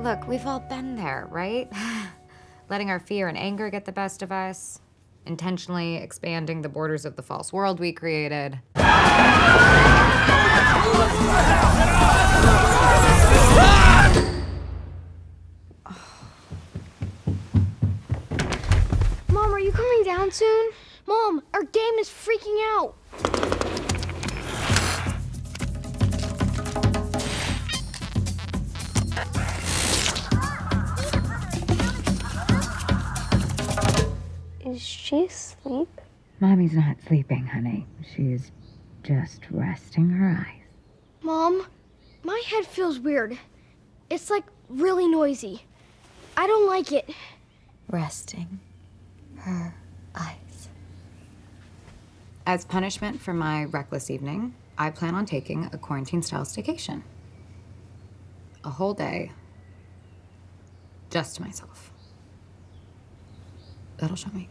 Look, we've all been there, right? Letting our fear and anger get the best of us, intentionally expanding the borders of the false world we created. Mom, are you coming down soon? Mom, our game is freaking out. Is she asleep? Mommy's not sleeping, honey. She's just resting her eyes. Mom, my head feels weird. It's like really noisy. I don't like it. Resting her eyes. As punishment for my reckless evening, I plan on taking a quarantine-style staycation. A whole day, just to myself. That'll show me.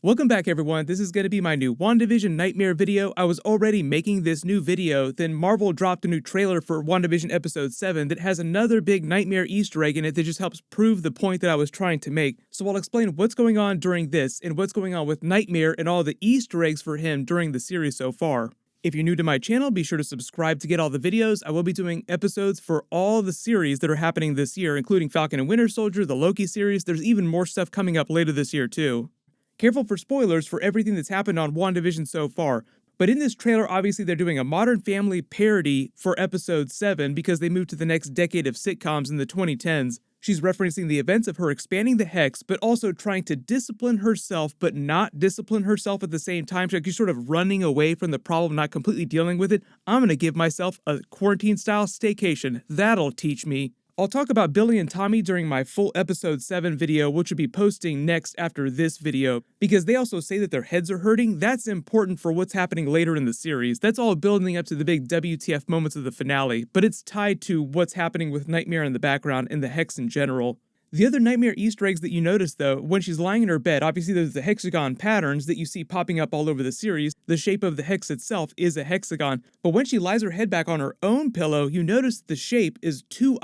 Welcome back, everyone. This is going to be my new Wandavision Nightmare video. I was already making this new video, then Marvel dropped a new trailer for Wandavision episode 7 that has another big Nightmare Easter egg in it that just helps prove the point that I was trying to make. So I'll explain what's going on during this and what's going on with Nightmare and all the Easter eggs for him during the series so far. If you're new to my channel, be sure to subscribe to get all the videos. I will be doing episodes for all the series that are happening this year, including Falcon and Winter Soldier, the Loki series. There's even more stuff coming up later this year, too. Careful for spoilers for everything that's happened on WandaVision so far, but in this trailer, obviously they're doing a Modern Family parody for episode 7 because they moved to the next decade of sitcoms in the 2010s. She's referencing the events of her expanding the Hex, but also trying to discipline herself, but not discipline herself at the same time. She's sort of running away from the problem, not completely dealing with it. I'm gonna give myself a quarantine-style staycation. That'll teach me. I'll talk about Billy and Tommy during my full episode 7 video, which will be posting next after this video, because they also say that their heads are hurting. That's important for what's happening later in the series. That's all building up to the big WTF moments of the finale, but it's tied to what's happening with Nightmare in the background and the Hex in general. The other Nightmare Easter eggs that you notice, though, when she's lying in her bed, obviously there's the hexagon patterns that you see popping up all over the series. The shape of the hex itself is a hexagon, but when she lies her head back on her own pillow, you notice the shape is two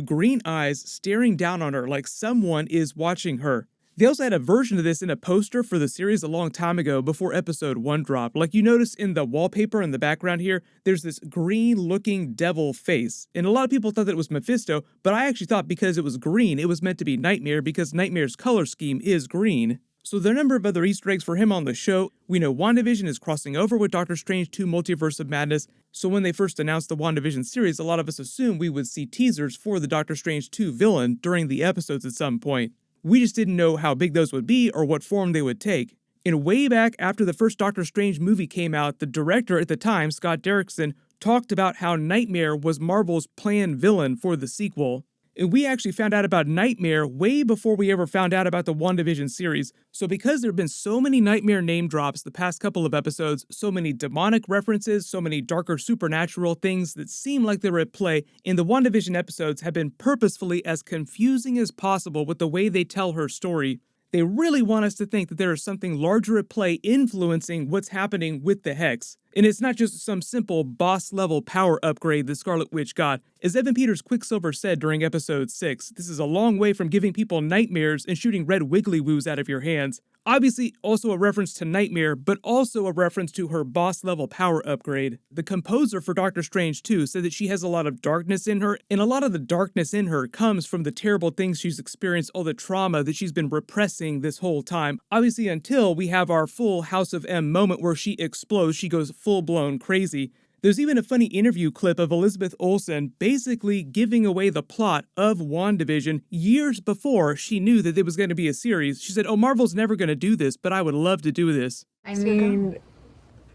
green eyes staring down on her like someone is watching her. They also had a version of this in a poster for the series a long time ago before episode 1 dropped. Like you notice in the wallpaper in the background here, there's this green-looking devil face. And a lot of people thought that it was Mephisto, but I actually thought because it was green, it was meant to be Nightmare because Nightmare's color scheme is green. So there are a number of other Easter eggs for him on the show. We know WandaVision is crossing over with Doctor Strange 2 Multiverse of Madness. So when they first announced the WandaVision series, a lot of us assumed we would see teasers for the Doctor Strange 2 villain during the episodes at some point. We just didn't know how big those would be or what form they would take. And way back after the first Doctor Strange movie came out, the director at the time, Scott Derrickson, talked about how Nightmare was Marvel's planned villain for the sequel. And we actually found out about Nightmare way before we ever found out about the WandaVision series. So because there have been so many Nightmare name drops the past couple of episodes, so many demonic references, so many darker supernatural things that seem like they were at play, and the WandaVision episodes have been purposefully as confusing as possible with the way they tell her story. They really want us to think that there is something larger at play influencing what's happening with the Hex. And it's not just some simple boss-level power upgrade that Scarlet Witch got. As Evan Peters' Quicksilver said during episode 6, this is a long way from giving people nightmares and shooting red wiggly woos out of your hands. Obviously, also a reference to Nightmare, but also a reference to her boss-level power upgrade. The composer for Doctor Strange 2 said that she has a lot of darkness in her, and a lot of the darkness in her comes from the terrible things she's experienced, all the trauma that she's been repressing this whole time. Obviously, until we have our full House of M moment where she explodes, she goes full-blown crazy. There's even a funny interview clip of Elizabeth Olsen basically giving away the plot of WandaVision years before she knew that there was going to be a series. She said, "Oh, Marvel's never going to do this, but I would love to do this." I mean,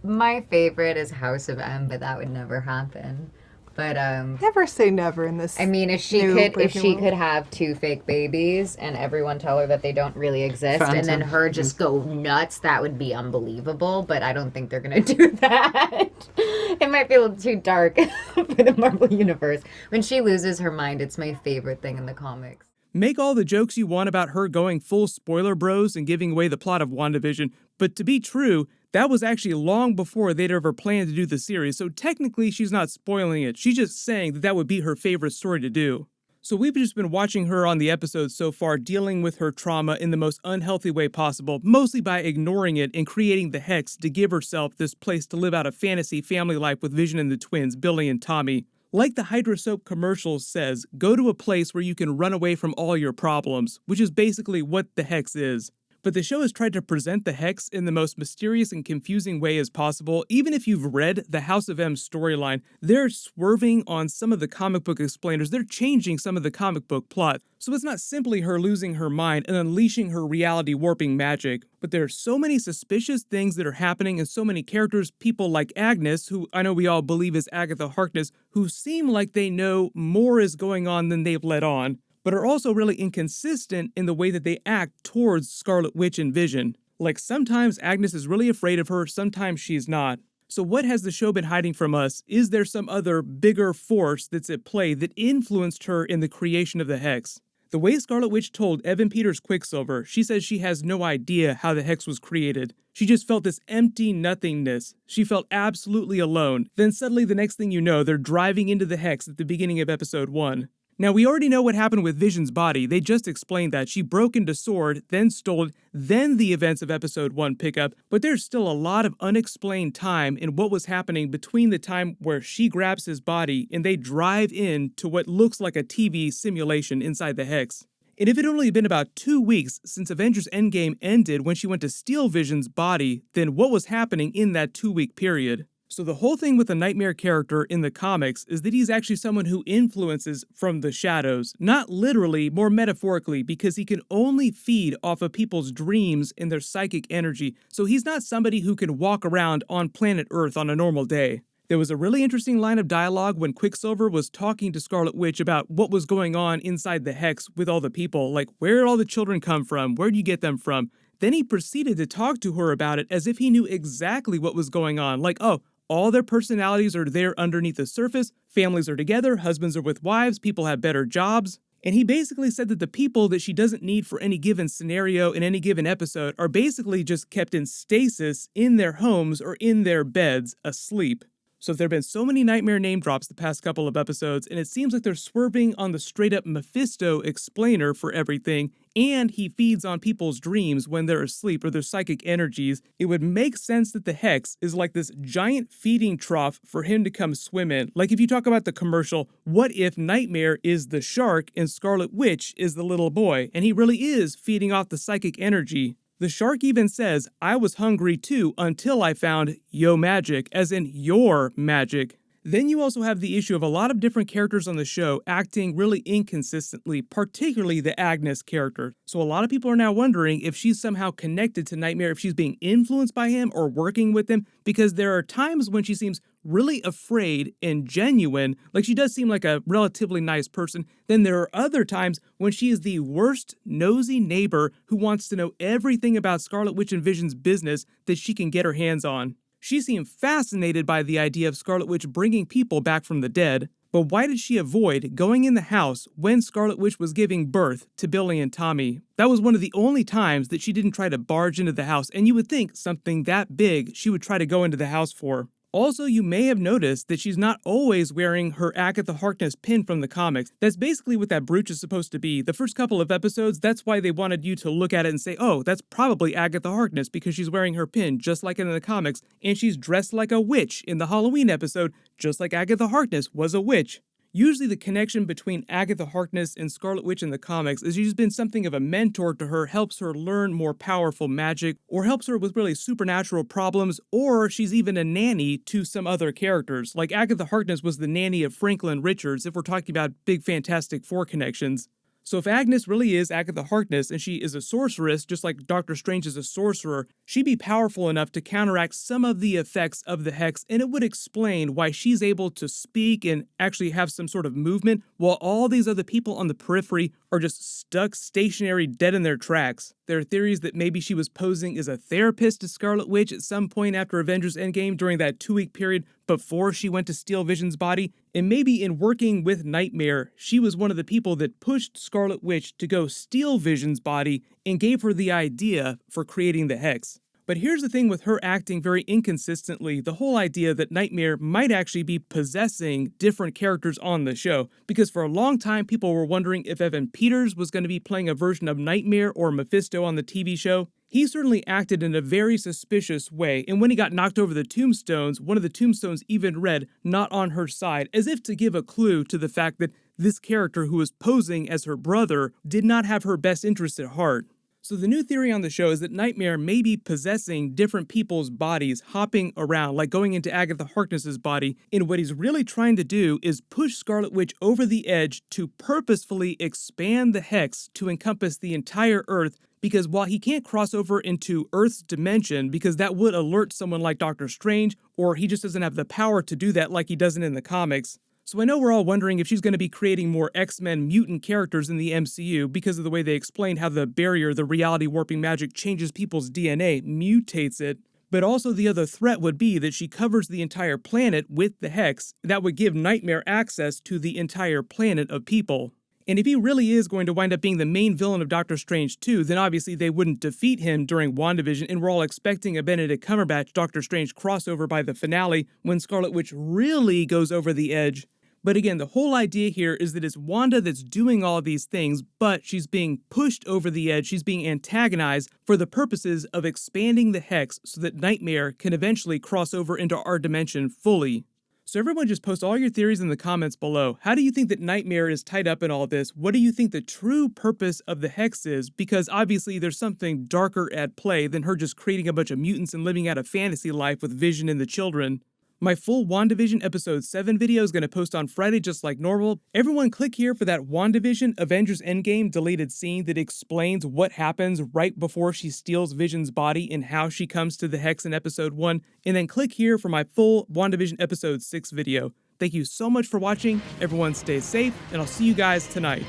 my favorite is House of M, but that would never happen. But never say never in this. I mean, if she could have 2 fake babies and everyone tell her that they don't really exist, and then her just go nuts, that would be unbelievable. But I don't think they're gonna do that. It might be a little too dark for the Marvel universe. When she loses her mind, it's my favorite thing in the comics. Make all the jokes you want about her going full spoiler bros and giving away the plot of WandaVision, but to be true, that was actually long before they'd ever planned to do the series, so technically she's not spoiling it, she's just saying that would be her favorite story to do. So we've just been watching her on the episodes so far dealing with her trauma in the most unhealthy way possible, mostly by ignoring it and creating the Hex to give herself this place to live out a fantasy family life with Vision and the twins, Billy and Tommy. Like the Hydro Soap commercial says, go to a place where you can run away from all your problems, which is basically what the Hex is. But the show has tried to present the Hex in the most mysterious and confusing way as possible. Even if you've read the House of M storyline, they're swerving on some of the comic book explainers. They're changing some of the comic book plot. So it's not simply her losing her mind and unleashing her reality warping magic, but there are so many suspicious things that are happening and so many characters, people like Agnes, who I know we all believe is Agatha Harkness, who seem like they know more is going on than they've let on, but are also really inconsistent in the way that they act towards Scarlet Witch and Vision. Like sometimes Agnes is really afraid of her, sometimes she's not. So what has the show been hiding from us? Is there some other bigger force that's at play that influenced her in the creation of the Hex? The way Scarlet Witch told Evan Peters' Quicksilver, she says she has no idea how the Hex was created. She just felt this empty nothingness. She felt absolutely alone. Then suddenly the next thing you know, they're driving into the Hex at the beginning of episode 1. Now, we already know what happened with Vision's body. They just explained that. She broke into S.W.O.R.D., then stole it, then the events of Episode 1 pick up, but there's still a lot of unexplained time in what was happening between the time where she grabs his body and they drive in to what looks like a TV simulation inside the Hex. And if it had only been about 2 weeks since Avengers Endgame ended when she went to steal Vision's body, then what was happening in that 2-week period? So the whole thing with the Nightmare character in the comics is that he's actually someone who influences from the shadows, not literally, more metaphorically, because he can only feed off of people's dreams and their psychic energy, so he's not somebody who can walk around on planet Earth on a normal day. There was a really interesting line of dialogue when Quicksilver was talking to Scarlet Witch about what was going on inside the Hex with all the people, like where did all the children come from, where do you get them from? Then he proceeded to talk to her about it as if he knew exactly what was going on, like, oh, all their personalities are there underneath the surface, families are together, husbands are with wives, people have better jobs. And he basically said that the people that she doesn't need for any given scenario in any given episode are basically just kept in stasis in their homes or in their beds, asleep. So there have been so many Nightmare name drops the past couple of episodes, and it seems like they're swerving on the straight-up Mephisto explainer for everything, and he feeds on people's dreams when they're asleep or their psychic energies. It would make sense that the Hex is like this giant feeding trough for him to come swim in. Like if you talk about the commercial, what if Nightmare is the shark and Scarlet Witch is the little boy, and he really is feeding off the psychic energy? The shark even says, I was hungry too until I found yo magic, as in your magic. Then you also have the issue of a lot of different characters on the show acting really inconsistently, particularly the Agnes character. So a lot of people are now wondering if she's somehow connected to Nightmare, if she's being influenced by him or working with him, because there are times when she seems really afraid and genuine, like she does seem like a relatively nice person. Then there are other times when she is the worst nosy neighbor who wants to know everything about Scarlet Witch and Vision's business that she can get her hands on. She seemed fascinated by the idea of Scarlet Witch bringing people back from the dead, but why did she avoid going in the house when Scarlet Witch was giving birth to Billy and Tommy? That was one of the only times that she didn't try to barge into the house, and you would think something that big she would try to go into the house for. Also, you may have noticed that she's not always wearing her Agatha Harkness pin from the comics. That's basically what that brooch is supposed to be. The first couple of episodes, that's why they wanted you to look at it and say, oh, that's probably Agatha Harkness because she's wearing her pin just like in the comics, and she's dressed like a witch in the Halloween episode, just like Agatha Harkness was a witch. Usually the connection between Agatha Harkness and Scarlet Witch in the comics is she's been something of a mentor to her, helps her learn more powerful magic, or helps her with really supernatural problems, or she's even a nanny to some other characters. Like Agatha Harkness was the nanny of Franklin Richards, if we're talking about big Fantastic Four connections. So if Agnes really is Agatha Harkness and she is a sorceress, just like Doctor Strange is a sorcerer, she'd be powerful enough to counteract some of the effects of the Hex, and it would explain why she's able to speak and actually have some sort of movement, while all these other people on the periphery are just stuck stationary dead in their tracks. There are theories that maybe she was posing as a therapist to Scarlet Witch at some point after Avengers Endgame during that 2-week period before she went to steal Vision's body. And maybe in working with Nightmare, she was one of the people that pushed Scarlet Witch to go steal Vision's body and gave her the idea for creating the Hex. But here's the thing with her acting very inconsistently, the whole idea that Nightmare might actually be possessing different characters on the show. Because for a long time, people were wondering if Evan Peters was going to be playing a version of Nightmare or Mephisto on the TV show. He certainly acted in a very suspicious way, and when he got knocked over the tombstones, one of the tombstones even read, "Not on her side," as if to give a clue to the fact that this character who was posing as her brother did not have her best interests at heart. So the new theory on the show is that Nightmare may be possessing different people's bodies, hopping around, like going into Agatha Harkness's body, and what he's really trying to do is push Scarlet Witch over the edge to purposefully expand the Hex to encompass the entire Earth, because while he can't cross over into Earth's dimension, because that would alert someone like Doctor Strange, or he just doesn't have the power to do that like he doesn't in the comics. So I know we're all wondering if she's going to be creating more X-Men mutant characters in the MCU because of the way they explained how the barrier, the reality warping magic, changes people's DNA, mutates it. But also the other threat would be that she covers the entire planet with the Hex. That would give Nightmare access to the entire planet of people. And if he really is going to wind up being the main villain of Doctor Strange 2, then obviously they wouldn't defeat him during WandaVision, and we're all expecting a Benedict Cumberbatch Doctor Strange crossover by the finale when Scarlet Witch really goes over the edge. But again, the whole idea here is that it's Wanda that's doing all these things, but she's being pushed over the edge, she's being antagonized for the purposes of expanding the Hex so that Nightmare can eventually cross over into our dimension fully. So everyone just post all your theories in the comments below. How do you think that Nightmare is tied up in all this? What do you think the true purpose of the Hex is? Because obviously there's something darker at play than her just creating a bunch of mutants and living out a fantasy life with Vision and the children. My full WandaVision Episode 7 video is going to post on Friday just like normal. Everyone click here for that WandaVision Avengers Endgame deleted scene that explains what happens right before she steals Vision's body and how she comes to the Hex in Episode 1. And then click here for my full WandaVision Episode 6 video. Thank you so much for watching. Everyone stay safe, and I'll see you guys tonight.